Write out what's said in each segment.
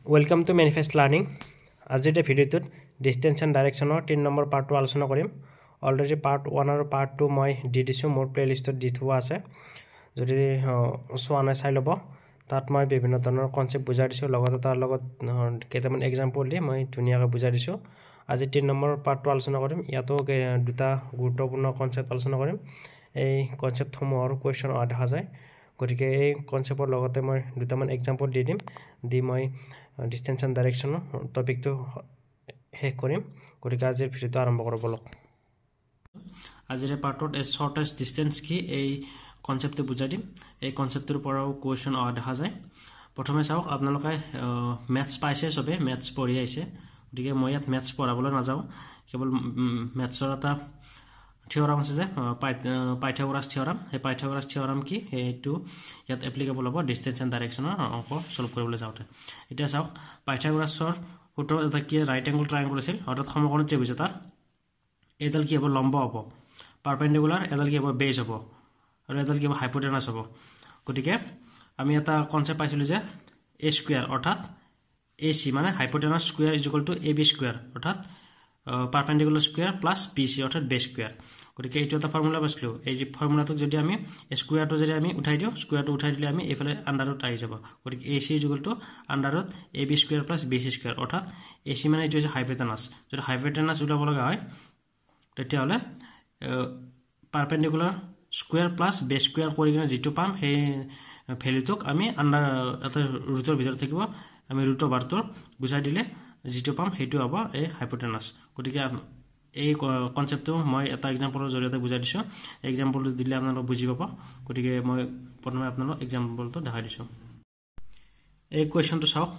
Welcome to Manifest Learning. আজিৰ ভিডিঅ'টোত distance and ডাইৰেকশ্যনৰ 3 number পাৰ্টটো আলোচনা কৰিম। অলৰেডি পাৰ্ট 1 আৰু পাৰ্ট 2 মই দি দিছোঁ, মোৰ প্লেলিষ্টত দি থোৱা আছে। যদি চোৱা নাই চাই ল'ব। তাত মই বিভিন্ন ধৰণৰ কনচেপ্ট বুজাই দিছোঁ, লগতে তাৰ লগত কেইটামান এক্সাম্পল দি মই ধুনীয়াকৈ বুজাই দিছোঁ। আজি 3 নম্বৰ পাৰ্টটো আলোচনা কৰিম। ইয়াতো দুটা গুৰুত্বপূৰ্ণ কনচেপ্ট আলোচনা কৰিম। এই কনচেপ্টসমূহৰ কুৱেশ্যন দেখা যায়, গতিকে এই কনচেপ্টৰ লগতে মই দুটামান এক্সাম্পল দি দিম, দি মই ডিসটেন্স এণ্ড ডাইৰেকশ্যনৰ টপিকটো শেষ কৰিম। গতিকে আজিৰ ভিডিঅ'টো আৰম্ভ কৰোঁ বলক। আজিৰ পাৰ্টত শৰ্টেষ্ট ডিসটেন্স কি এই কনচেপ্টটো বুজাই দিম। এই কনচেপ্টটোৰ পৰাও কুৱেশ্যন দেখা যায়। প্ৰথমে চাওক, আপোনালোকে মেথছ পাইছে, চবে মেথছ পঢ়ি আহিছে, গতিকে মই ইয়াত মেথছ পঢ়াবলৈ নাযাওঁ। কেৱল মেথছৰ এটা থিয়ৰাম আছে যে পাইথাগোৰাছ থিয়ৰাম, সেই পাইথাগোৰাছ থিয়ৰাম কি সেইটো ইয়াত এপ্লিকেবল হ'ব ডিসটেন্স এণ্ড ডাইৰেকশ্যনৰ অংক সলভ কৰিবলৈ যাওঁতে। এতিয়া চাওক, পাইথাগোৰাছৰ সূত্ৰ এটা কি ৰাইট এংগল ট্ৰাইংগল আছিল, অৰ্থাৎ সমকোণী ত্ৰিভুজ এটাৰ এডাল কি হ'ব, লম্ব হ'ব, পাৰপেণ্ডিকুলাৰ, এডাল কি হ'ব, বেজ হ'ব, আৰু এডাল কি হ'ব, হাইপোটেনাছ হ'ব। গতিকে আমি এটা কনচেপ্ট পাইছিলোঁ যে এ স্কুৱেৰ অৰ্থাৎ এ চি মানে hypotenuse square is equal to A B square অৰ্থাৎ perpendicular square plus B C অৰ্থাৎ বেজ স্কুৱেৰ। গতিকে এইটো এটা ফৰ্মুলা পাইছিলোঁ। এই ফৰ্মুলাটোক যদি আমি স্কুৱেৰটো যদি আমি উঠাই দিওঁ, স্কুৱেৰটো উঠাই দিলে আমি এইফালে আণ্ডাৰত আহি যাব। গতিকে A C is equal to আণ্ডাৰত A B square plus B C square অৰ্থাৎ এ চি মানে এইটো হৈছে হাইপোটেনাছ। যদি হাইপোটেনাছ উলিয়াব লগা হয় তেতিয়াহ'লে পাৰপেণ্ডিকুলাৰ স্কুৱেৰ প্লাছ বেজ স্কুৱেৰ কৰি কিনে যিটো পাম সেই ভেলুটোক আমি আণ্ডাৰ এটা ৰুটৰ ভিতৰত থাকিব, আমি ৰুট অভাৰটোৰ গুচাই দিলে যিটো পাম সেইটো হ'ব এই হাইপোটেনাছ। গতিকে এই কনচেপ্টটো মই এটা এক্সাম্পলৰ জৰিয়তে বুজাই দিছোঁ। এক্সাম্পলটো দিলে আপোনালোকে বুজি পাব। গতিকে মই প্ৰথমে আপোনালোকক এক্সাম্পলটো দেখাই দিছোঁ। এই কুৱেশ্যনটো চাওক,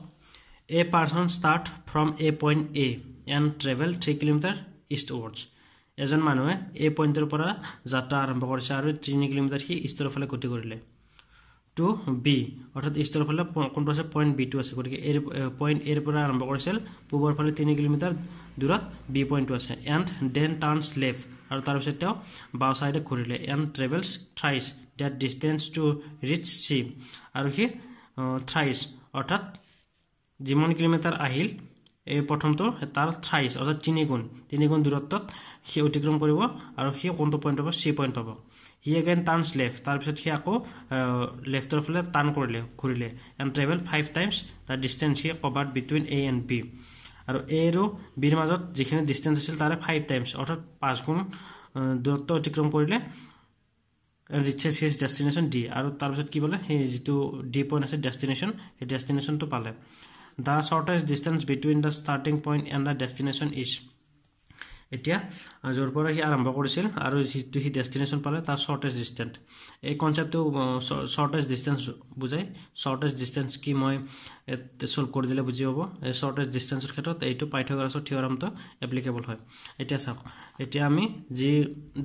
a person start from a point A and travel 3 kilometre eastwards. এজন মানুহে এই পইণ্টৰ পৰা যাত্ৰা আৰম্ভ কৰিছে আৰু 3 কিলোমিটাৰ সি ইষ্টৰ ফালে গতি কৰিলে। টু বি অৰ্থাৎ ইষ্টৰ ফালে কোনটো আছে, পইণ্ট বিটো আছে। গতিকে এই পইণ্ট এৰ পৰা আৰম্ভ কৰিছিল, পূবৰ ফালে 3 কিলোমিটাৰ দূৰত বি পইণ্টটো আছে। এণ্ড দেন টাৰ্ণছ লেফ্ট, আৰু তাৰপিছত তেওঁ বাওঁ ছাইডে ঘূৰিলে। And travels thrice that distance to reach C, আৰু সি থ্ৰাইছ অৰ্থাৎ যিমান কিলোমিটাৰ আহিল এই প্ৰথমটো তাৰ থ্ৰাইছ অৰ্থাৎ 3 গুণ দূৰত্বত সি অতিক্ৰম কৰিব, আৰু সি কোনটো পইণ্ট পাব, চি পইণ্ট পাব। হি এগেইন টাৰ্ণছ লেফ্ট, তাৰপিছত সি আকৌ লেফ্টৰ ফালে টাৰ্ণ কৰিলে, ঘূৰিলে। And travel 5 times the distance he covered between A and B, আৰু এ আৰু বিৰ মাজত যিখিনি ডিষ্টেঞ্চ আছিল তাৰে 5 টাইমছ অৰ্থাৎ 5 গুণ দূৰত্ব অতিক্ৰম কৰিলে। ৰিচেছ হিজ ডেষ্টিনেশ্যন ডি, আৰু তাৰপিছত কি বোলে, সেই যিটো ডি পইণ্ট আছে ডেষ্টিনেশ্যন, সেই ডেষ্টিনেশ্যনটো পালে। The shortest distance between the starting point and the destination is. এতিয়া য'ৰ পৰা সি আৰম্ভ কৰিছিল আৰু যিটো সি ডেষ্টিনেশ্যন পালে তাৰ শ্বৰ্টেষ্ট ডিষ্টেঞ্চ। এই কনচেপ্টটো শ্বৰ্টেষ্ট ডিষ্টেঞ্চ বুজায়। শ্বৰ্টেষ্ট ডিষ্টেঞ্চ কি মই চল্ভ কৰি দিলে বুজি পাব। এই শ্বৰ্টেষ্ট ডিষ্টেঞ্চৰ ক্ষেত্ৰত এইটো পাইথাগোৰাছৰ থিয়ৰামটো এপ্লিকেবল হয়। এতিয়া চাওক, এতিয়া আমি যি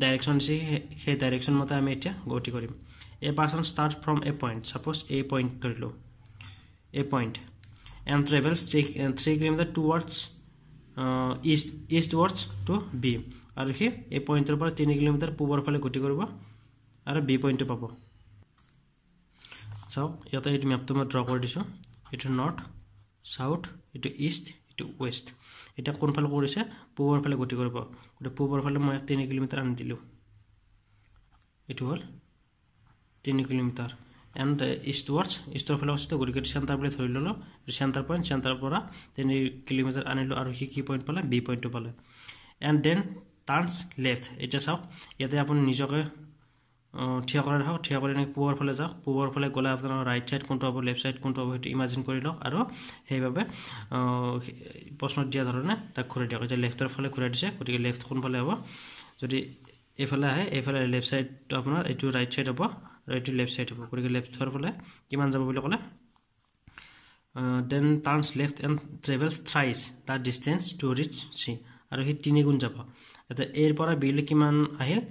ডাইৰেকশ্যন দিছে সেই ডাইৰেকশ্যন মতে আমি এতিয়া গতি কৰিম। A person start from a point, suppose a point ধৰিলোঁ, a point, and travels 3 kilometre towards eastwards to B, আৰু সি এই পইণ্টৰ পৰা 3 কিলোমিটাৰ পূবৰ ফালে গতি কৰিব আৰু বি পইণ্টটো পাব। চাওক, ইয়াতে এইটো মেপটো মই ড্ৰ কৰি দিছোঁ। এইটো নৰ্থ, চাউথ, এইটো ইষ্ট, এইটো ৱেষ্ট। এতিয়া কোনফালে কৰিছে, পূবৰ ফালে গতি কৰিব। গতিকে পূবৰ ফালে মই 3 কিলোমিটাৰ আনি দিলোঁ, এইটো হ'ল 3 কিলোমিটাৰ। এণ্ড ইষ্টৱাৰ্ডছ, ইষ্টৰ ফালে আছে, গতিকে চেণ্টাৰ বুলি ধৰি ল'লোঁ, চেণ্টাৰ পইণ্ট, চেণ্টাৰৰ পৰা 3 কিলোমিটাৰ আনিলোঁ, আৰু সি কি পইণ্ট পালে, বি পইণ্টটো পালে। And then turns left. এতিয়া চাওক, ইয়াতে আপুনি নিজকে থিয় কৰি ৰাখক, থিয় কৰি এনেকৈ পূবৰ ফালে যাওক। পূবৰ ফালে গ'লে আপোনাৰ ৰাইট ছাইড কোনটো হ'ব, লেফ্ট ছাইড কোনটো হ'ব সেইটো ইমাজিন কৰি লওক, আৰু সেইভাৱে প্ৰশ্নত দিয়া ধৰণে তাক ঘূৰাই দিয়ক। এতিয়া লেফ্টৰ ফালে ঘূৰাই দিছে, গতিকে লেফ্ট কোনফালে হ'ব, যদি এইফালে আহে এইফালে লেফ্ট ছাইডটো আপোনাৰ এইটো ৰাইট ছাইড হ'ব, আৰু এইটো লেফ্ট ছাইড হ'ব। গতিকে লেফ্টৰ ফালে কিমান যাব বুলি ক'লে, then turns left and travels thrice the distance to reach C, আৰু সি 3 গুণ যাব। এতিয়া এৰ পৰা বিলৈ কিমান আহিল,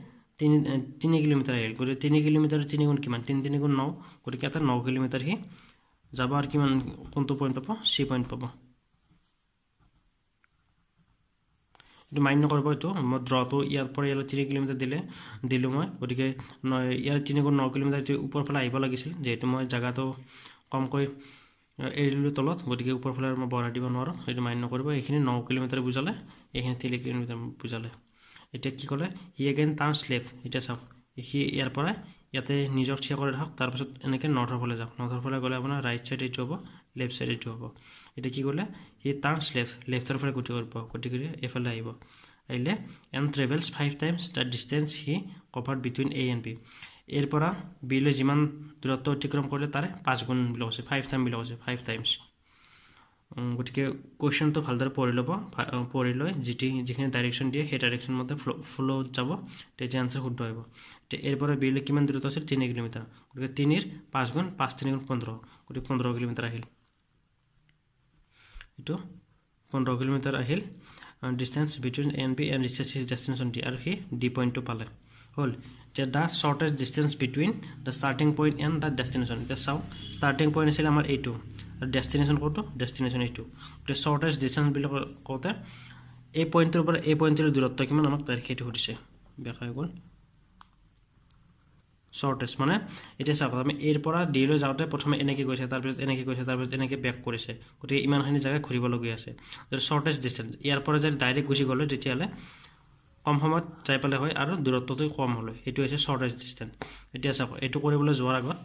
3 কিলোমিটাৰ আহিল। গতিকে 3 কিলোমিটাৰ 3 গুণ কিমান, 3 গুণ 9, গতিকে এটা 9 কিলোমিটাৰ সি যাব, আৰু কিমান কোনটো পইণ্ট পাব, চি পইণ্ট পাব। এইটো মাইণ্ড নকৰিব, এইটো মই ড্ৰটো ইয়াৰ পৰা ইয়ালৈ 3 কিলোমিটাৰ দিলোঁ মই। গতিকে ইয়াৰ 3 গুণ 9 কিলোমিটাৰ ওপৰৰ ফালে আহিব লাগিছিল, যিহেতু মই জেগাটো কমকৈ এৰিলো তলত গতিকে ওপৰ ফালে মই বঢ়াই দিব নোৱাৰোঁ সেইটো মান্য কৰিব এইখিনি 9 কিলোমিটাৰ বুজালে এইখিনি 3 কিলোমিটাৰ বুজালে এতিয়া কি ক'লে হি এগেইন টাৰ্নছ লেফ্ট এতিয়া চাওক সি ইয়াৰ পৰা ইয়াতে নিজক থিয় কৰি ৰাখক তাৰপিছত এনেকৈ নৰ্থৰ ফালে যাওক নৰ্থৰ ফালে গ'লে আপোনাৰ ৰাইট চাইড এইটো হ'ব লেফ্ট চাইড এইটো হ'ব এতিয়া কি ক'লে হি টাৰ্নছ লেফ্টৰ ফালে গতি কৰিব গতিকে এইফালে আহিব আহিলে and travels 5 times the distance he covered between A and B এৰ পৰা বিলৈ যিমান দূৰত্ব অতিক্ৰম কৰিলে তাৰে 5 গুণ বিলক আছে 5 টাইম বিলক আছে 5 টাইমছ গতিকে কোৱেশ্যনটো ভালদৰে পঢ়ি ল'ব পঢ়ি লৈ যিখিনি ডাইৰেকশ্যন দিয়ে সেই ডাইৰেকশ্যন মতে ফ্ল' যাব তেতিয়া আনচাৰ শুদ্ধ আহিব এতিয়া এৰ পৰা বিলৈ কিমান দূৰত্ব আছিল 3 কিলোমিটাৰ গতিকে 3 ৰ 5 গুণ 5 3 গুণ 15 গতিকে 15 কিলোমিটাৰ আহিল এইটো 15 কিলোমিটাৰ আহিল distance between A and B and reaches his destination D আৰু সি ডি পইণ্টটো পালে হ'ল যে the shortest distance between the starting point and the destination এতিয়া চাওক ষ্টাৰ্টিং পইণ্ট আছিল আমাৰ এইটো আৰু ডেষ্টিনেশ্যন ক'তো ডেষ্টিনেশ্যন এইটো গতিকে শ্বৰ্টেষ্ট ডিষ্টেঞ্চ বুলি কওঁতে এই পইণ্টটোৰ পৰা এই পইণ্টটোৰ দূৰত্ব কিমান আমাক তাৰিখ সেইটো সুধিছে বেকা হৈ গ'ল শ্বৰ্টেষ্ট মানে এতিয়া চাওক আমি এৰ পৰা ডিলৈ যাওঁতে প্ৰথমে এনেকৈ গৈছে তাৰপিছত এনেকৈ গৈছে তাৰপিছত এনেকৈ বেক কৰিছে গতিকে ইমানখিনি জেগা ঘূৰিবলগীয়া আছে যদি শ্বৰ্টেষ্ট ডিষ্টেঞ্চ ইয়াৰ পৰা যদি ডাইৰেক্ট গুচি গ'লে তেতিয়াহ'লে কম সময়ত যাই পালে হয় আৰু দূৰত্বটো কম হ'লে সেইটো হৈছে শ্বৰ্টেষ্ট ডিষ্টেঞ্চ এতিয়া চাওক এইটো কৰিবলৈ যোৱাৰ আগত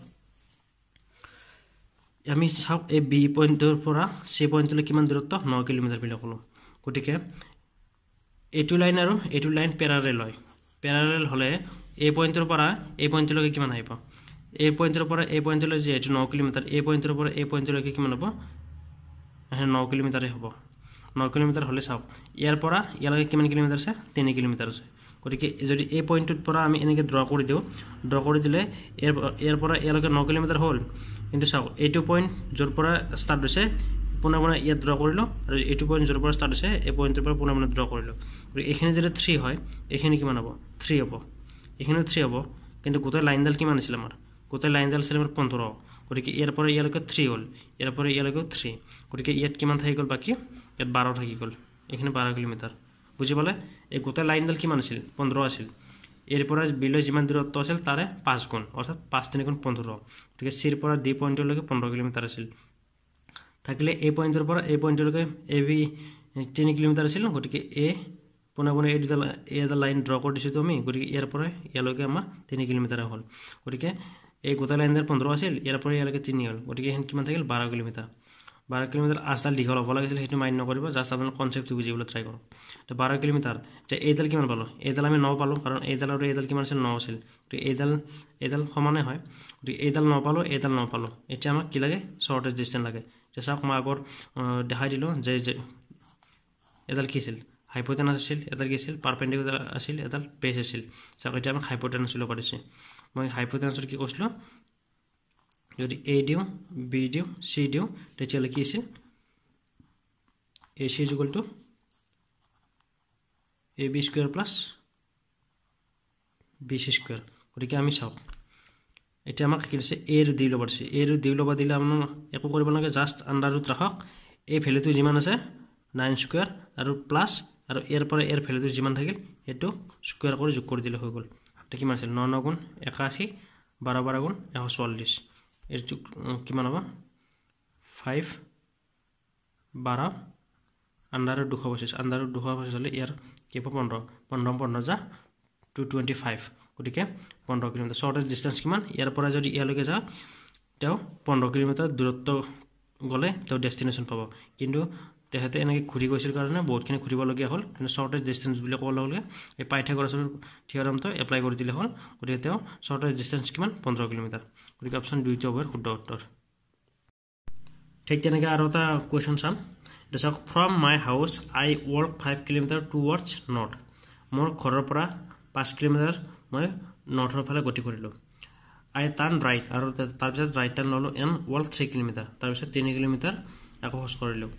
আমি চাওক এই বি পইণ্টৰ পৰা চি পইণ্টলৈ কিমান দূৰত্ব 9 কিলোমিটাৰ বুলি ক'লোঁ গতিকে এইটো লাইন আৰু এইটো লাইন পেৰাৰেল হয় পেৰাৰেল হ'লে এই পইণ্টৰ পৰা এই পইণ্টলৈকে কিমান আহিব এই পইণ্টৰ পৰা এই পইণ্টলৈ যিহেতু 9 কিলোমিটাৰ এই পইণ্টৰ পৰা এই পইণ্টলৈকে কিমান হ'ব 9 কিলোমিটাৰে হ'ব 9 কিলোমিটাৰ হ'লে চাওক ইয়াৰ পৰা ইয়ালৈকে কিমান কিলোমিটাৰ আছে 3 কিলোমিটাৰ আছে গতিকে যদি এই পইণ্টটোৰ পৰা আমি এনেকৈ ড্ৰ কৰি দিওঁ ড্ৰ কৰি দিলে ইয়াৰ পৰা ইয়ালৈকে 9 কিলোমিটাৰ হ'ল কিন্তু চাওক এইটো পইণ্ট য'ৰ পৰা ষ্টাৰ্ট হৈছে পুনৰ পুনৰ ইয়াত ড্ৰ কৰিলোঁ আৰু এইটো পইণ্ট য'ৰ পৰা ষ্টাৰ্ট হৈছে এই পইণ্টৰ পৰা পুনৰ পুনৰ ড্ৰ কৰিলোঁ গতিকে এইখিনি যদি 3 হয় এইখিনি কিমান হ'ব 3 হ'ব এইখিনিও 3 হ'ব কিন্তু গোটেই লাইনডাল কিমান আছিল আমাৰ গোটেই লাইনডাল আছিল আমাৰ 15 গতিকে ইয়াৰ পৰা ইয়ালৈকে 3 হ'ল ইয়াৰ পৰা ইয়ালৈকেও 3 গতিকে ইয়াত কিমান থাকি গ'ল বাকী ইয়াত 12 থাকি গ'ল এইখিনি 12 কিলোমিটাৰ বুজি পালে এই গোটেই লাইনডাল কিমান আছিল 15 আছিল এৰ পৰা বিলৈ যিমান দূৰত্ব আছিল তাৰে 5 গুণ অৰ্থাৎ 5 3 গুণ 15 গতিকে সিৰ পৰা ডি পইণ্টলৈকে 15 কিলোমিটাৰ আছিল থাকিলে এই পইণ্টৰ পৰা এই পইণ্টলৈকে এ বি 3 কিলোমিটাৰ আছিল গতিকে এ পুনৰ পুনৰ এইডাল লাইন ড্ৰ কৰি দিছোঁ আমি গতিকে ইয়াৰ পৰা ইয়ালৈকে আমাৰ 3 কিলোমিটাৰ হ'ল গতিকে এই গোটেই লাইনডাল 15 আছিল ইয়াৰ পৰা ইয়ালৈকে 3 হ'ল গতিকে এখন কিমান থাকিল 12 কিলোমিটাৰ 12 কিলোমিটাৰ আজডাল দীঘল হ'ব লাগিছিল সেইটো মান্য কৰিব জাষ্ট আপোনালোকে কনসেপ্টটো বুজিবলৈ ট্ৰাই কৰক তো 12 কিলোমিটাৰ যে এইডাল কিমান পালো এইডাল আমি 9 পালো কাৰণ এইডাল আৰু এইডাল কিমান আছিল 9 আছিল তো এইডাল সমানে হয় গতিকে এইডাল 9 পালো এইডাল 9 পালো এতিয়া আমাক কি লাগে শৰ্টেজ ডিসটেন্স লাগে যে চাওক মই আগৰ দেখাই দিলো যে এইডাল কি আছিল হাইপোটেনাস আছিল এডাল কি আছিল পারপেন্ডিকুলার আছিল এডাল বেস আছিল চাওক এটা আমাক হাইপোটেনাস ল কৰিছে মই হাইপোটেনাসৰ কি কৈছিলো যদি এ দিও বি দিও সি দিও তেতিয়ালে কি আছিল AC = AB² + BC²। গতিকে আমি চাওক এটা আমাক কি দিছে a ৰ দি লব দিছে a ৰ দি লব দিলে আমৰা একো কৰিব নালাগে জাস্ট আন্ডাৰ ৰুট ৰাখক এই ভ্যালুটো যিমান আছে 9² আৰু প্লাস আৰু এৰ পৰা এৰ ভ্যালুটো যিমান থাকিল এটো স্কয়াৰ কৰি যোগ কৰি দিলে হৈ গল এটা কিমান আছিল 9 9 গুণ 81 12 12 গুণ 144 এর কিমান হ'ব 5 12 আন্ডার 225 আন্ডার 225 হলে ইয়ার কি হ'ব 15 যা 225 গতিকে 15 কিলোমিটার শর্টেজ ডিসটেন্স কিমান ইয়াৰ পৰা যদি ইয়ালৈকে যা তেও 15 কিলোমিটাৰ দূৰত্ব গলে তেও ডেস্টিনেশন পাব কিন্তু তেহেতে এনেকৈ ঘূৰি গৈছিল কাৰণে বহুতখিনি ঘূৰিব লগিয়া হ'ল কিন্তু শৰ্টেজ ডিসটেন্স বুলি ক'ব লগলে এই পাইথাগোৰাছৰ থিওৰামটো এপ্লাই কৰি দিলে হ'ল গতিকে তেও শৰ্টেজ ডিসটেন্স কিমান 15 কিলোমিটাৰ গতিকে অপশন 2 টো হ'ব শুদ্ধ উত্তৰ ঠিক তেনেকৈ আৰু এটা কোৱেশ্চন চাম দেখক from my house I walk 5 kilometre towards north মোৰ ঘৰৰ পৰা 5 কিলোমিটাৰ মই নৰ্থৰ ফালে গতি কৰিলো আই টাৰ্ন ৰাইট আৰু তাৰ পিছত ৰাইট টাৰ্ন ললো এণ্ড ওয়াক 3 কিলোমিটাৰ তাৰ পিছত 3 কিলোমিটাৰ আকৌ খোজ কৰিলো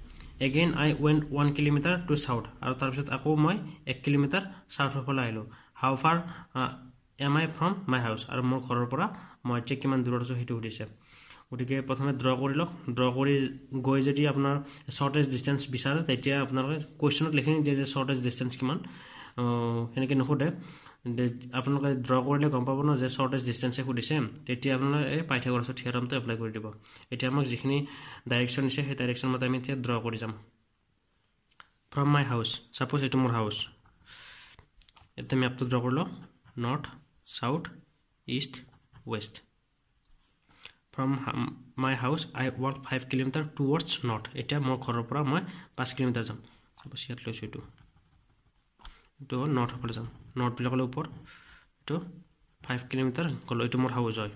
again I went 1 kilometer to south আৰু তাৰ পিছত আকৌ মই 1 কিলোমিটাৰ সাউথৰ ফালে আহিলো how far am I from my house আৰু মোৰ ঘৰৰ পৰা মই এতিয়া কিমান দূৰত আছো হেতু সুধিছে গতিকে প্ৰথমে ড্ৰ কৰিলো ড্ৰ কৰি গৈ যদি আপোনাৰ শৰ্টেজ ডিসটেন্স বিচাৰে তেতিয়া আপোনালোকে কোৱেশ্চনত লিখি দিয়ে যে শৰ্টেজ ডিসটেন্স কিমান হেনেকে নখোদে আপোনালোকে ড্ৰ কৰিলে গম পাব ন যে শৰ্টেষ্ট ডিষ্টেন্সে সুধিছে তেতিয়া আপোনালোকে এই পাইথাগোৰাছৰ থিয়ৰমটো এপ্লাই কৰি দিব এতিয়া আমাক যিখিনি ডাইৰেকশ্যন দিছে সেই ডাইৰেকশ্যন মতে আমি এতিয়া ড্ৰ কৰি যাম ফ্ৰম মাই হাউচ সাপোজ এইটো মোৰ হাউচ এতিয়া মেপটো ড্ৰ কৰিলো north south east West from my house I walk 5 kilometre towards north এতিয়া মোৰ ঘৰৰ পৰা মই 5 কিলোমিটাৰ যাম সাপোজ ইয়াত লৈছো এইটো নৰ্থ ফালে যাম নৰ্থ বিলাকলে ওপৰ এইটো 5 কিলোমিটাৰ গলো এইটো মোৰ হাউচ হয়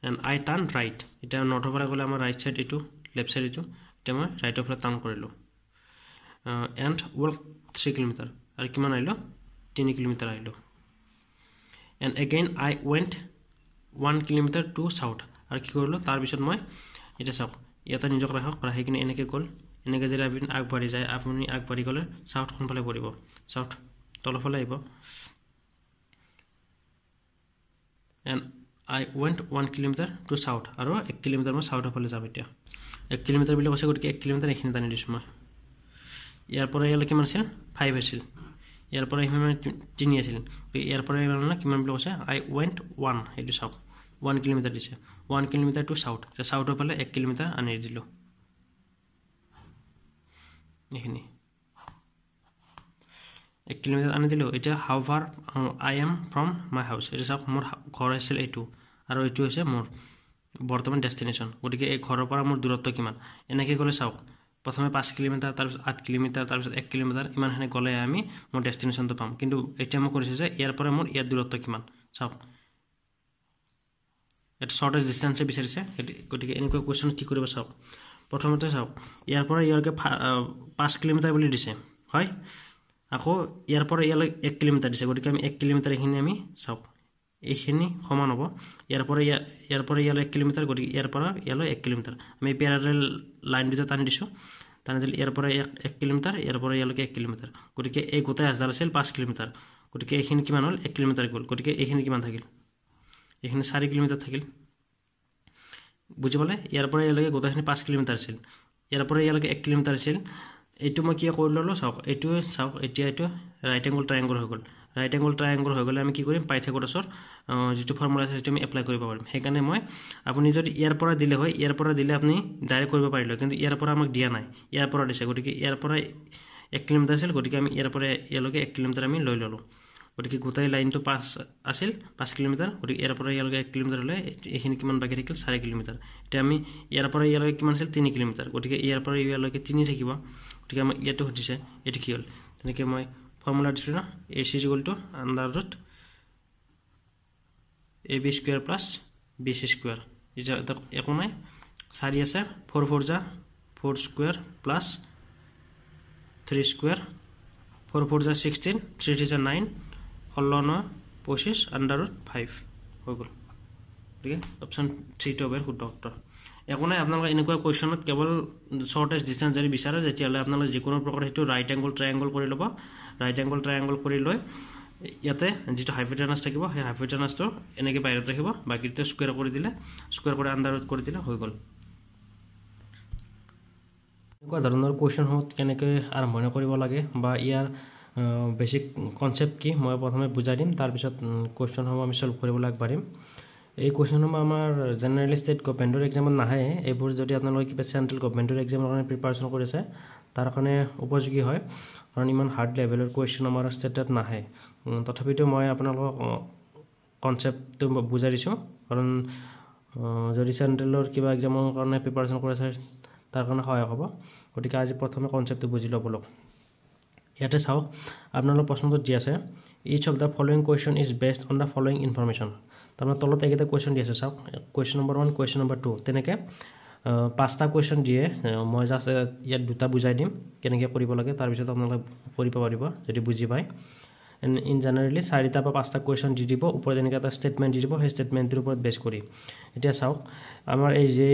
এন্ড আই টাৰ্ন ৰাইট এটা নৰ্থ ফালে গলে আমাৰ ৰাইট সাইড এইটো লেফট সাইড এইটো এটা মই ৰাইট ফালে টাৰ্ন কৰিলো এন্ড ৱাক 3 কিলোমিটাৰ আৰু কিমান আইলো 3 কিলোমিটাৰ আইলো and again I went 1 kilometre to south আৰু কি কৰিলো তাৰ পিছত মই এটা চাওক ইয়াতে নিজক ৰাখি কিনে এনেকে গল এনেকে যদি আপুনি আগবাঢ়ি যায় আপুনি আগবাঢ়ি গলে সাউথ কোন ফালে পৰিব সাউথ তলৰ ফালে আহিব and I went 1 kilometer to south আৰু 1 কিলোমিটাৰ মই সাউথৰ ফালে যাম এতিয়া 1 কিলোমিটাৰ বুলি কৈছে গতিকে 1 কিলোমিটাৰ এখিনি টানি দিছো মই ইয়াৰ পৰা ইয়ালৈ কিমান আছিল 5 আছিল ইয়াৰ পৰা ইমান 3 আছিল ইয়াৰ পৰা ইমান কিমান বুলি কৈছে I went 1 এইটো চাওক 1 কিলোমিটাৰ দিছে 1 কিলোমিটাৰ টু সাউথ সাউথৰ ফালে 1 কিলোমিটাৰ আনি দিলো এখিনি 1 কিলোমিটাৰ আনি দিলো এতিয়া হাউ ফাৰ I am from my house এটা চাওক মোৰ ঘৰ আছিল এইটো আৰু এইটো হৈছে মোৰ বৰ্তমান ডেষ্টিনেশ্যন গতিকে এই ঘৰৰ পৰা মোৰ দূৰত্ব কিমান এনেকৈ গ'লে চাওক প্ৰথমে 5 কিলোমিটাৰ তাৰপিছত 8 কিলোমিটাৰ তাৰপিছত 1 কিলোমিটাৰ ইমানখিনি গ'লে আমি মোৰ ডেষ্টিনেশ্যনটো পাম কিন্তু এতিয়া মই কৰিছোঁ যে ইয়াৰ পৰা মোৰ ইয়াৰ দূৰত্ব কিমান চাওক এটা শৰ্টেষ্ট ডিষ্টেন্সে বিচাৰিছে গতিকে এনেকুৱা কুৱেশ্যন কি কৰিব চাওক প্ৰথমতে চাওক ইয়াৰ পৰা ইয়ালৈকে 5 কিলোমিটাৰ বুলি দিছে হয় আকৌ ইয়াৰ পৰা ইয়ালৈ 1 কিলোমিটাৰ দিছে গতিকে আমি 1 কিলোমিটাৰ এখিনি আমি চাওক এইখিনি সমান হ'ব ইয়াৰ পৰা ইয়ালৈ 1 কিলোমিটাৰ গতিকে ইয়াৰ পৰা ইয়ালৈ 1 কিলোমিটাৰ আমি প্যাৰালেল লাইন দুটা টানি দিছো টানি দিলে ইয়াৰ পৰা 1 কিলোমিটাৰ ইয়াৰ পৰা ইয়ালৈকে 1 কিলোমিটাৰ গতিকে এই গোটেই আজদাল আছিল 5 কিলোমিটাৰ গতিকে এইখিনি কিমান হ'ল 1 কিলোমিটাৰ গ'ল গতিকে এইখিনি কিমান থাকিল এইখিনি 4 কিলোমিটাৰ থাকিল বুজি পালে ইয়াৰ পৰা ইয়ালৈকে গোটেইখিনি 5 কিলোমিটাৰ আছিল ইয়াৰ পৰা ইয়ালৈকে 1 কিলোমিটাৰ আছিল এইটো মই কি কৰি ললো চাওক এইটো চাওক এতিয়া এইটো ৰাইট এংগল ট্ৰায়াঙ্গল হৈ গ'ল ৰাইট এংগল ট্ৰায়াঙ্গল হৈ গ'লে আমি কি কৰিম পাইথাগোৰাছৰ যেটো ফৰ্মুলা আছে সেইটো আমি এপ্লাই কৰিব পাৰিম সেইকাৰণে মই আপুনি যদি ইয়াৰ পৰা দিলে হয় ইয়াৰ পৰা দিলে আপুনি ডাইৰেক্ট কৰিব পাৰিলে কিন্তু ইয়াৰ পৰা আমাক দিয়া নাই ইয়াৰ পৰা দিছে গতিকে ইয়াৰ পৰা 1 কিলোমিটাৰ আছিল গতিকে আমি ইয়াৰ পৰা ইয়ালৈকে 1 কিলোমিটাৰ আমি লৈ ললো গতিকে গোটেই লাইনটো 5 আছিল 5 কিলোমিটাৰ গতিকে ইয়াৰ পৰা ইয়ালৈকে 1 কিলোমিটাৰ হলে এইখিনি কিমান বাকি থাকিল 4 কিলোমিটাৰ এতিয়া আমি ইয়াৰ পৰা ইয়ালৈকে কিমান আছিল 3 কিলোমিটাৰ গতিকে ইয়াৰ পৰা ইয়ালৈকে 3 থাকিব গতিকে আমি ইয়াটো হতিছে এটো কি হল তেনেকে মই ফৰ্মুলা দিছিলো না AC = AB square plus BC square এটা একো নাই 4 আছে 4 4 যা 4 স্কয়ার প্লাস 3 স্কয়ার 4 4 যা 16 3 3 যা 9 16 25 √5 হৈ গল ঠিক আছে অপশন 3 টো হবে শুদ্ধ উত্তৰ একো নাই আপোনালোকে এনেকুৱা কোৱেশ্চনত কেৱল শৰ্টেষ্ট ডিসটেন্স যদি বিচাৰে যেতিয়ালে আপোনালোকে যিকোনো প্ৰকাৰ হেতু ৰাইট এংগল ট্ৰায়াঙ্গল কৰি ল'ব ৰাইট এংগল ট্ৰায়াঙ্গল কৰি লৈ ইয়াতে যেটো হাইপোটেনাস থাকিব সেই হাইপোটেনাসটো এনেকৈ বাইৰত ৰাখিব বাকিটো স্কয়াৰ কৰি দিলে স্কয়াৰ কৰি আন্ডাৰত কৰি দিলে হৈ গল এনেকুৱা ধৰণৰ কোৱেশ্চন হত কেনেকৈ আৰম্ভণি কৰিব লাগে বা ইয়াৰ বেসিক কনসেপ্ট কি মই প্ৰথমে বুজাই দিম তাৰ পিছত কোৱেশ্চন হম আমি সলভ কৰিব লাগবাৰিম এই কোৱেশ্চন হম আমাৰ জেনাৰেল ষ্টেট গভৰ্ণমেন্টৰ এক্সামত নাহে এইবোৰ যদি আপোনালোকে কিবা সেন্ট্ৰেল গভৰ্ণমেন্টৰ এক্সামৰ কাৰণে প্ৰিপাৰেচন কৰিছে তাৰ কাৰণে উপযোগী হয় কাৰণ ইমান হাৰ্ড লেভেলৰ কোৱেশ্চন আমাৰ ষ্টেটত নাহে তথাপিতো মই আপোনালোকক কনসেপ্টটো বুজাই দিছো কাৰণ যদি সেন্ট্ৰেলৰ কিবা এক্সামৰ কাৰণে প্ৰিপাৰেচন কৰিছে তাৰ কাৰণে সহায় হ'ব গতিকে আজি প্ৰথমে কনসেপ্টটো বুজি লব লওক ইয়াতে চাওক আপোনালোকৰ প্ৰশ্নটো দি আছে each of the following question is based on the following information তাৰমানে তলত এটা কোৱেশ্চন দি আছে চাওক কোৱেশ্চন নম্বৰ 1 কোৱেশ্চন নম্বৰ 2 তেনেকে পাঁচটা কোৱেশ্চন দিয়ে মই জাস্ট ইয়াত দুটা বুজাই দিম কেনেকৈ কৰিব লাগে তাৰ পিছত আপোনালোকে কৰিব পাৰিব যদি বুজি পায় ইন জেনাৰেলি চাৰিটা বা পাঁচটা কোৱেশ্চন দি দিব ওপৰত এনেকৈ এটা ষ্টেটমেন্ট দি দিব সেই ষ্টেটমেন্টৰ ওপৰত বেছ কৰি এতিয়া চাওক আমাৰ এই যে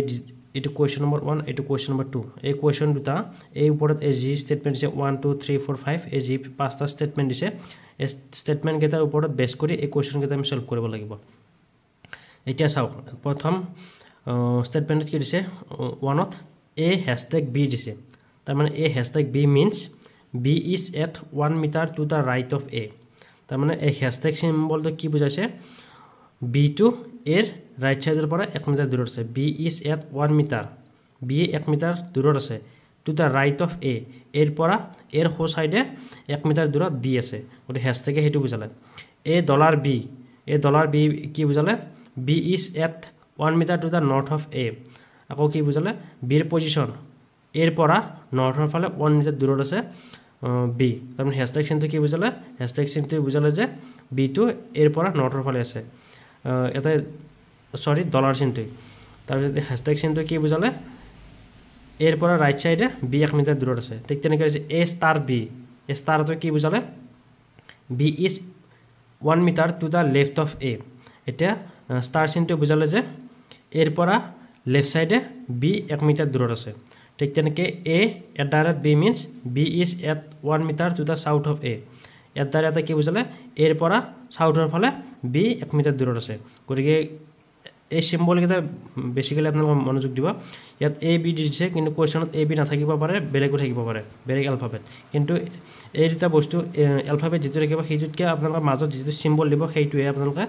এটো কোৱেশ্চন নম্বৰ 1 এটো কোৱেশ্চন নম্বৰ 2 এই কোৱেশ্চন দুটা এই ওপৰত এই জি ষ্টেটমেন্ট আছে 1 2 3 4 5 এই জি পাঁচটা ষ্টেটমেন্ট দিছে এই ষ্টেটমেন্ট কেইটাৰ ওপৰত বেছ কৰি এই কোৱেশ্চন কেইটা আমি সলভ কৰিব লাগিব এতিয়া চাওক প্ৰথম statement কি দিছে 1ত a #b দিছে তাৰ মানে a #b means b is at 1 meter to the right of a তাৰ মানে এই হ্যাশট্যাগ সিম্বলটো কি বুজাইছে বি টু এৰ ৰাইট সাইডৰ পৰা 1 মিটাৰ দূৰত আছে B is at 1 metre B 1 metre দূৰত আছে to the right of A এৰ পৰা এৰ সো সাইডে 1 মিটাৰ দূৰত বি আছে গতি হ্যাশট্যাগে হেতু বুজালে এ ডলাৰ বি কি বুজালে B is at 1 metre to the north of A আকৌ কি বুজালে বিৰ পজিশন এৰ পৰা নৰ্থৰ ফালে 1 মিটাৰ দূৰত আছে বি তাৰমানে হ্যাশট্যাগ চিনটো কি বুজালে হ্যাশট্যাগ চিনটো বুজালে যে বি টু এৰ পৰা নৰ্থৰ ফালে আছে এটা সৰি ডলাৰ চিনটো তাৰপিছত হ্যাশট্যাগ চিনটো কি বুজালে এৰ পৰা ৰাইট সাইডে বি 1 মিটাৰ দূৰত আছে ঠিক তেনেকৈ এ ষ্টাৰ বি এ ষ্টাৰটো কি বুজালে B is 1 metre to the left of A এটা ষ্টাৰ চিনটো বুজালে যে এৰ পৰা লেফট সাইডে বি 1 মিটাৰ দূৰত আছে ঠিক তেনেকৈ A at the rate B means B is at 1 metre to the south of A at the rate কি বুজালে এৰ পৰা সাউথৰ ফালে বি 1 মিটাৰ দূৰত আছে গতিকে এই সিম্বলকেইটা বেসিক্যালি আপোনালোকে মনোযোগ দিব ইয়াত এ বি দিছে কিন্তু কোৱেশ্যনত এ বি নাথাকিব পাৰে বেলেগো থাকিব পাৰে বেলেগ এলফাবেট কিন্তু এই দুটা বস্তু এলফাবেট যেটো থাকিব সেইটোতকৈ আপোনালোকৰ মাজত যেটো সিম্বল দিব সেইটোৱে আপোনালোকে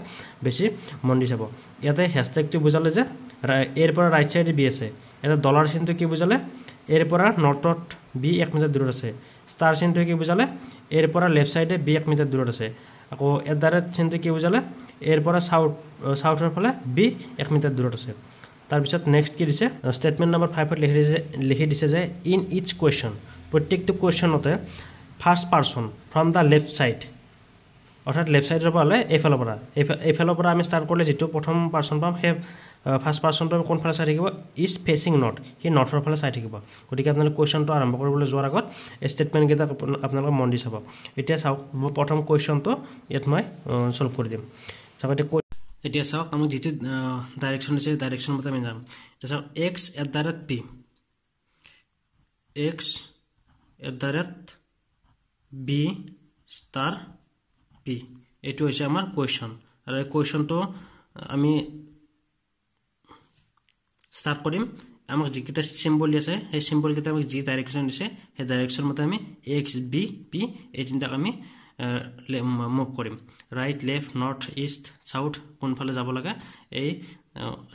বেছি মন দি চাব ইয়াতে হ্যাশট্যাগটো বুজালে যে এৰ পৰা ৰাইট সাইডে বি আছে এটা ডলাৰ চিনটো কি বুজালে এৰ পৰা নৰ্থত বি 1 মিটাৰ দূৰত আছে ষ্টাৰ চিনটো কি বুজালে এৰ পৰা লেফট সাইডে বি 1 মিটাৰ দূৰত আছে আকৌ এট দ্য ৰেট চিনটো কি বুজালে এৰ পৰা সাউথৰ ফালে বি 1 মিটাৰ দূৰত আছে তাৰপিছত নেক্সট কি দিছে স্টেটমেন্ট নম্বৰ 5 ত লিখি দিছে যে ইন ইচ কোৱেশ্যন প্ৰত্যেকটো কোৱেশ্যনতে first person from the left side অৰ্থাৎ লেফট সাইডৰ পৰা এইফালৰ পৰা আমি ষ্টাৰ্ট কৰিলে যেটো প্ৰথম পাৰসন পাম হে ফাৰ্স্ট পাৰসনটো কোন ফালে চাই থাকিব ইজ ফেসিং নৰ্থ হি নৰ্থৰ ফালে চাই থাকিব গতিকে আপোনালোকে কোৱেশ্যনটো আৰম্ভ কৰিবলৈ যোৱাৰ আগত স্টেটমেন্ট কেইটা আপোনালোকে মন দি চাব এতিয়া চাওক মই প্ৰথম কোৱেশ্যনটো ইয়াত মই সলভ কৰি দিম চাওক এতিয়া চাওক আমি যেটো ডাইৰেকশন দিছে ডাইৰেকশন মতে আমি যাম এটা চাওক x at the rate p x at the rate b star p এটো হৈছে আমাৰ কোৱেশ্যন আৰু এই কোৱেশ্যনটো আমি স্টাৰ্ট কৰিম আমাক যিকেইটা সিম্বল আছে সেই সিম্বল কেইটা আমাক যি ডাইৰেকশন দিছে সেই ডাইৰেকশন মতে আমি x b p এই তিনটা আমি মুভ কৰিম right left north east south কোন ফালে যাব লাগে এই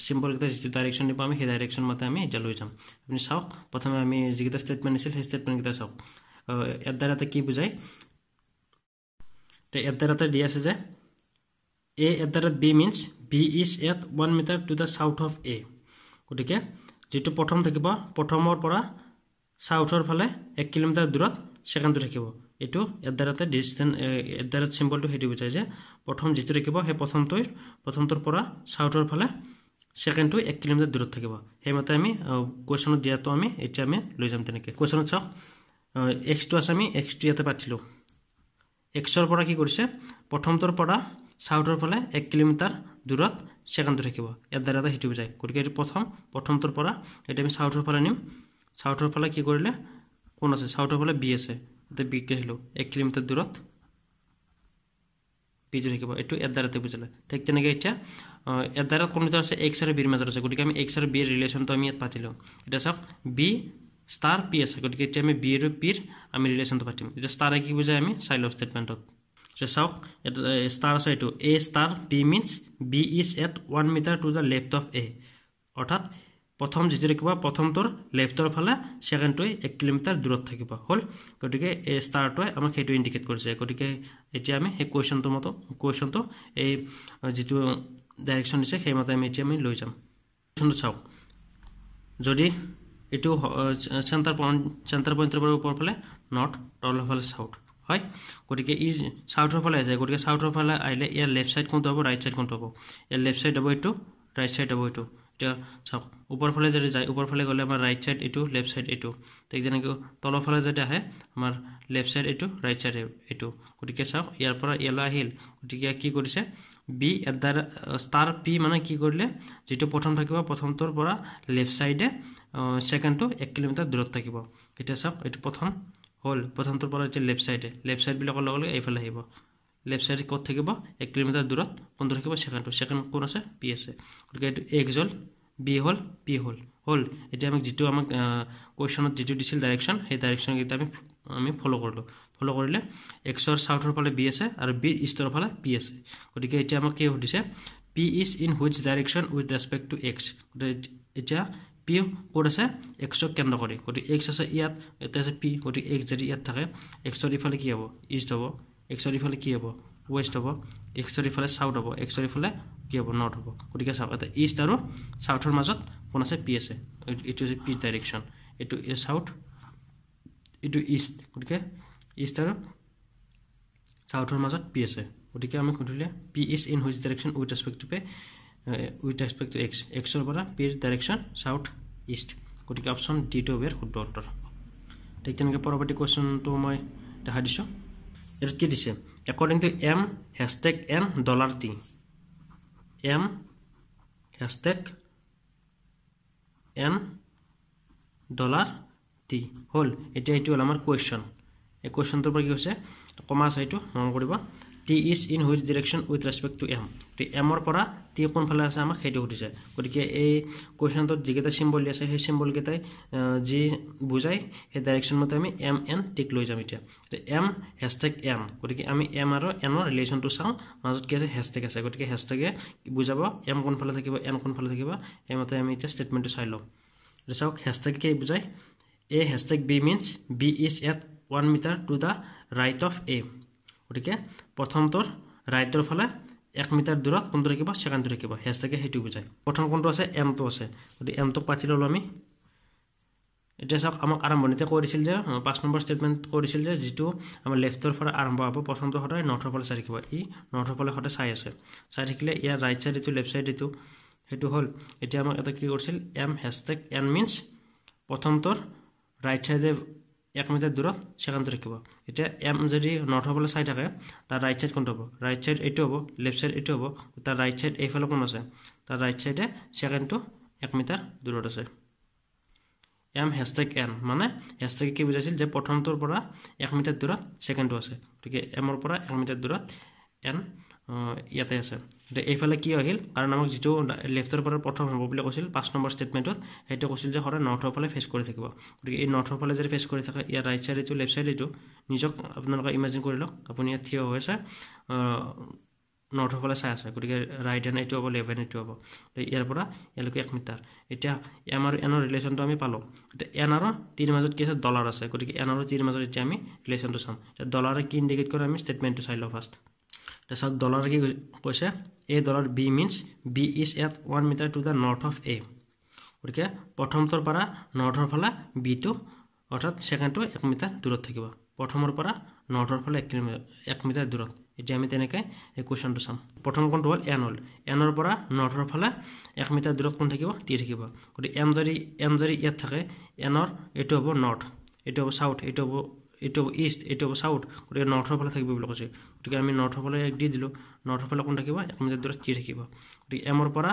সিম্বল কেইটা যি ডাইৰেকশন দিব আমি সেই ডাইৰেকশন মতে আমি এটা লৈ যাম আপুনি চাওক প্ৰথমে আমি যিকেইটা স্টেটমেন্ট আছিল সেই স্টেটমেন্ট কেইটা চাওক এট দ্য ৰেট কি বুজায় তে এট দ্য ৰেট দি আছে যে a at the rate b means b is at 1 meter to the south of a গতিকে যেটো প্ৰথম থাকিব প্ৰথমৰ পৰা সাউথৰ ফালে 1 কিলোমিটাৰ দূৰত সেকেন্ডটো থাকিব এটো at the rate distance at the rate সিম্বলটো হেতু বুজায় যে প্ৰথম যেটো থাকিব সেই প্ৰথমটোৰ পৰা সাউথৰ ফালে সেকেন্ডটো 1 কিলোমিটাৰ দূৰত থাকিব হেমতে আমি কোৱেশ্যনত দিয়াটো আমি এতিয়া আমি লৈ যাম তেনেকৈ কোৱেশ্যনত চাওক x টো আছে আমি x টো ইয়াতে পাতিলো x ৰ পৰা কি কৰিছে প্ৰথমটোৰ পৰা সাউথৰ ফালে 1 কিলোমিটাৰ দূৰত সেকেন্ডটো থাকিব এট দ্য ৰেট হেতু বুজায় গতিকে এটো প্ৰথমটোৰ পৰা এটা আমি সাউথৰ ফালে নিম সাউথৰ ফালে কি কৰিলে কোন আছে সাউথৰ ফালে বি আছে এটা বি কে হিলো 1 কিলোমিটাৰ দূৰত বি থাকিব এটো এট দ্য ৰেট বুজালে ঠিক তেনেকৈ এতিয়া এট দ্য ৰেট কোনটো আছে x আৰু b ৰ মাজত আছে গতিকে আমি x আৰু b ৰ ৰিলেচনটো আমি ইয়াত পাতিলো এটা চাওক b ষ্টাৰ p আছে গতিকে এতিয়া আমি b আৰু p ৰ আমি ৰিলেচনটো পাতিম এটা ষ্টাৰ কি বুজায় আমি চাইলো স্টেটমেন্টত যে চাওক এটা ষ্টাৰ আছে এটো a star b means b is at 1 meter to the left of a অৰ্থাৎ প্ৰথম যেটো দেখিবা প্ৰথমটোৰ লেফটৰ ফালে সেকেন্ডটো 1 কিলোমিটাৰ দূৰত থাকিব হল গতিকে এ ষ্টাৰটো আমাক হেতু ইন্ডিকেট কৰিছে গতিকে এতিয়া আমি এই কোৱেশ্যনটো এই যেটো ডাইৰেকশন দিছে সেই মতে আমি এতিয়া আমি লৈ যাম কোৱেশ্যনটো চাওক যদি এটো সেন্টাৰ পইণ্টৰ পৰা ওপৰ ফালে নৰ্থ তলৰ ফালে সাউথ হয় গতিকে ই সাউথৰ ফালে আছে গতিকে সাউথৰ ফালে আইলে ইয়াৰ লেফট সাইড কোনটো হ'ব ৰাইট সাইড কোনটো হ'ব ইয়াৰ লেফট সাইড হ'ব এটো ৰাইট সাইড হ'ব এটো এতিয়া চাওক ওপৰ ফালে যদি যায় ওপৰ ফালে গলে আমাৰ ৰাইট সাইড এটো লেফট সাইড এটো ঠিক যেনেকৈ তলৰ ফালে যদি আহে আমাৰ লেফট সাইড এটো ৰাইট সাইড এটো গতিকে চাওক ইয়াৰ পৰা ইয়ালৈ আহিল গতিকে কি কৰিছে B at the star P মানে কি কৰিলে যেটো প্ৰথম থাকিব প্ৰথমটোৰ পৰা লেফট সাইডে সেকেন্ডটো 1 কিলোমিটাৰ দূৰত থাকিব এতিয়া চাওক এটো প্ৰথম হল প্ৰথমটোৰ পৰা যে লেফট সাইড বিলাকৰ লগে লগে এইফালে আহিব লেফট সাইড কত থাকিব 1 কিলোমিটাৰ দূৰত কোনটো থাকিব সেকেন্ড কোন আছে পি আছে গতিকে এটো x হল বি হল পি হল এতিয়া আমাক যেটো আমাক কোৱেশ্যনত যেটো দিছিল ডাইৰেকশন সেই ডাইৰেকশন কিটা আমি ফলো কৰিলো ফলো কৰিলে এক্সৰ সাউথৰ ফালে বি আছে আৰু বিৰ ইষ্টৰ ফালে পি আছে গতিকে এতিয়া আমাক কি সুধিছে P is in which direction with respect to X এতিয়া পি ক'ত আছে এক্সক কেন্দ্ৰ কৰি গতিকে এক্স আছে ইয়াত এটা আছে পি গতিকে এক্স যদি ইয়াত থাকে এক্সৰ ইফালে কি হ'ব ইষ্ট হ'ব এক্সৰ ইফালে কি হ'ব ওয়েস্ট হ'ব এক্সৰ ইফালে সাউথ হ'ব এক্সৰ ইফালে কি হ'ব নৰ্থ হ'ব গতিকে চাওক এটা ইষ্ট আৰু সাউথৰ মাজত কোন আছে পি আছে এটো আছে পি ডাইৰেকশ্যন এটো এ সাউথ এটো ইষ্ট গতিকে ইষ্ট আৰু সাউথৰ মাজত পি আছে গতিকে আমি খুদিলে P is in which direction with respect to X এক্সৰ পৰা পিৰ ডাইৰেকশ্যন সাউথ ইষ্ট গতিকে অপশ্যন ডি টো বেৰ শুদ্ধ উত্তৰ ঠিক তেনেকৈ পৰৱৰ্তী কোৱেশ্চনটো মই দেখা দিছোঁ এটো কি দিছে according to m hashtag n $t m hashtag n $t হল এটা এইটো হল আমাৰ কোৱেশ্চন এই কোৱেশ্চনটোৰ পৰা কি হৈছে কমা আছে এইটো মন কৰিব t is in which direction with respect to m তে m ৰ পৰা t কোন ফালে আছে আমাক সেইটো সুধিছে গতিকে এই কোৱেশ্চনটোত যিকেইটা সিম্বল আছে সেই সিম্বল কেইটাই যি বুজাই সেই ডাইৰেকশ্যন মতে আমি m n টিক লৈ যাম এতিয়া m hashtag n গতিকে আমি m আৰু n ৰ ৰিলেচনটো চাওঁ মাজত কি আছে hashtag আছে গতিকে hashtag-এ বুজাব m কোন ফালে থাকিব n কোন ফালে থাকিব এই মতে আমি এতিয়া ষ্টেটমেন্টটো চাই লওঁ চাওক hashtag কি বুজাই a hashtag b means b is at 1 meter to the right of a গতিকে প্ৰথমটোৰ ৰাইটৰ ফালে 1 মিটাৰ দূৰত কোনটো ৰাখিব সেকেন্ডটো ৰাখিব হেশটেগে হেতু বুজায় প্ৰথম কোনটো আছে m টো আছে গতিকে m টো পাতি ললো আমি এটা সক আমাক আৰম্ভণিতে কৈ দিছিল যে 5 নম্বৰ ষ্টেটমেন্ট কৈ দিছিল যে যেটো আমাৰ লেফটৰ পৰা আৰম্ভ হ'ব প্ৰথমটো সদায় নৰ্থৰ ফালে চাই ৰাখিব ই নৰ্থৰ ফালে সদায় চাই আছে চাই থাকিলে ইয়াৰ ৰাইট সাইড এটো লেফট সাইড এটো হেতু হল এতিয়া আমাক এটা কি কৰিছিল m #n means প্ৰথমটোৰ ৰাইট সাইডে 1 মিটাৰ দূৰত সেকেন্ডটো ৰাখিব এটা m যদি নৰ্থৰ ফালে চাই থাকে তাৰ ৰাইট সাইড কোনটো হ'ব ৰাইট সাইড এটো হ'ব লেফট সাইড এটো হ'ব তাৰ ৰাইট সাইড এইফালে কোন আছে তাৰ ৰাইট সাইডে সেকেন্ডটো 1 মিটাৰ দূৰত আছে m #n মানে hashtag কি বুজাইছিল যে প্ৰথমটোৰ পৰা 1 মিটাৰ দূৰত সেকেন্ডটো আছে গতিকে m ৰ পৰা 1 মিটাৰ দূৰত n ইয়াতে আছে এটা এইফালে কি আহিল কাৰণ আমাক যেটো লেফটৰ পৰা প্ৰথম হ'ব বুলি কৈছিল 5 নম্বৰ ষ্টেটমেন্টত হেতু কৈছিল যে হৰে নৰ্থৰ ফালে ফেস কৰি থাকিব গতিকে এই নৰ্থৰ ফালে যদি ফেস কৰি থাকে ইয়াৰ ৰাইট সাইড এটো লেফট সাইড এটো নিজক আপোনালোকে ইমাজিন কৰি লওক আপুনি ইয়াত থিয় হৈ আছে নৰ্থৰ ফালে চাই আছে গতিকে ৰাইট হ্যান্ড এটো হ'ব লেফট হ্যান্ড এটো হ'ব ইয়াৰ পৰা ইয়ালৈকে 1 মিটাৰ এতিয়া m আৰু n ৰ ৰিলেচনটো আমি পালো এতিয়া n আৰু t ৰ মাজত কি আছে ডলাৰ আছে গতিকে n আৰু t ৰ মাজত এতিয়া আমি ৰিলেচনটো চাম এতিয়া ডলাৰে কি ইন্ডিকেট কৰে আমি ষ্টেটমেন্টটো চাই লওঁ ফাৰ্স্ট That's how dollar কি কৈছে a dollar b means b is at 1 meter to the north of a গতিকে প্ৰথমটোৰ পৰা নৰ্থৰ ফালে b টো অৰ্থাৎ সেকেন্ডটো 1 মিটাৰ দূৰত থাকিব প্ৰথমৰ পৰা নৰ্থৰ ফালে 1 মিটাৰ দূৰত এতিয়া আমি তেনেকৈ এই কোৱেশ্চনটো চাম প্ৰথম কোনটো হল n ৰ পৰা নৰ্থৰ ফালে 1 মিটাৰ দূৰত কোন থাকিব t থাকিব গতিকে m যদি ইয়াত থাকে n ৰ এটো হ'ব নৰ্থ এটো হ'ব সাউথ এটো হ'ব ইষ্ট এটো হ'ব সাউথ গতিকে নৰ্থৰ ফালে থাকিব বুলি কৈছে গতিকে আমি নৰ্থৰ ফালে এক দি দিলো নৰ্থৰ ফালে কোন থাকিব 1 মিটাৰ দূৰত t থাকিব গতিকে m ৰ পৰা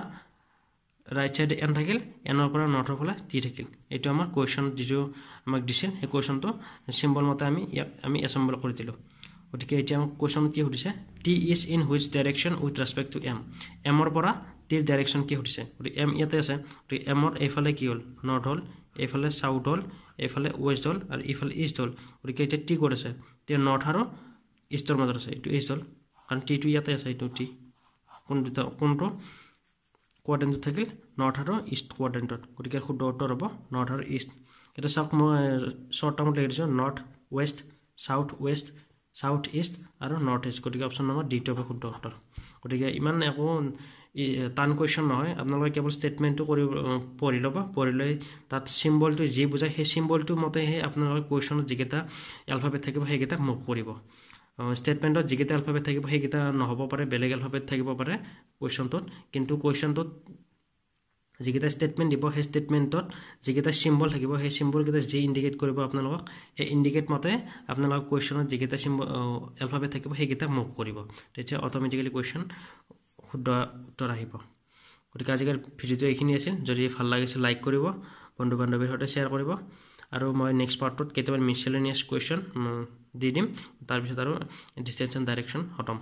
ৰাইট সাইড n থাকিল n ৰ পৰা নৰ্থৰ ফালে t থাকিল এটো আমাৰ কোৱেশ্চন যেটো আমাক দিছিল এই কোৱেশ্চনটো সিম্বল মতে আমি এসেম্বল কৰি দিলো গতিকে এতিয়া আমাক কোৱেশ্চন কি সুধিছে t is in which direction with respect to m ৰ পৰা t ৰ ডাইৰেকশ্যন কি সুধিছে গতিকে m ইয়াতে আছে গতিকে m ৰ এইফালে কি হল নৰ্থ হল এইফালে সাউথ হল এইফালে ওয়েস্ট হল আৰু ইফালে ইষ্ট হল গতিকে এটা টি কোড আছে তে নৰ্থ আৰু ইষ্টৰ মাজত আছে এটো ইষ্ট হল কাৰণ টি টো ইয়াতে আছে এটো টি কোনটো কোৱাড্ৰেন্টত থাকিল নৰ্থ আৰু ইষ্ট কোৱাড্ৰেন্টত গতিকে শুদ্ধ উত্তৰ হ'ব নৰ্থ আৰু ইষ্ট এটা সক মই শৰ্ট টাৰ্মত লিখি দিছো নৰ্থ ওয়েস্ট সাউথ ইষ্ট আৰু নৰ্থ ইষ্ট গতিকে অপচন নম্বৰ ডি টো হ'ব শুদ্ধ উত্তৰ গতিকে ইমান একো টান কোৱেশ্চন নহয় আপোনালোকে কেৱল ষ্টেটমেন্টটো কৰি পঢ়ি ল'ব পঢ়িলৈ তাত সিম্বলটো যি বুজায় সেই সিম্বলটো মতে হে আপোনালোকে কোৱেশ্চনত যিকেইটা এলফাবেট থাকিব সেইকেইটা মুভ কৰিব ষ্টেটমেন্টত যিকেইটা এলফাবেট থাকিব সেইকেইটা নহব পাৰে বেলেগ এলফাবেট থাকিব পাৰে কোৱেশ্চনটোত কিন্তু কোৱেশ্চনটোত যিকেইটা ষ্টেটমেন্ট দিব সেই ষ্টেটমেন্টত যিকেইটা সিম্বল থাকিব সেই সিম্বল কেইটা যি ইন্ডিকেট কৰিব আপোনালোকক এই ইন্ডিকেট মতে আপোনালোক কোৱেশ্চনত যিকেইটা সিম্বল এলফাবেট থাকিব সেইকেইটা মুভ কৰিব তেতিয়া অটোমেটিক্যালি কোৱেশ্চন শুদ্ধ উত্তৰ আহিব গতিকে আজিৰ ভিডিওটো এইখিনি আছিল যদি ভাল লাগিছে লাইক কৰিব বন্ধু বান্ধৱীৰ সৈতে শেয়াৰ কৰিব আৰু মই নেক্সট পাৰ্টত কেতিয়াবা মিছলেনিয়াছ কোৱেশ্চন দি দিম তাৰ পিছত আৰু ডিসটেন্স এণ্ড ডাইৰেকশ্যন খতম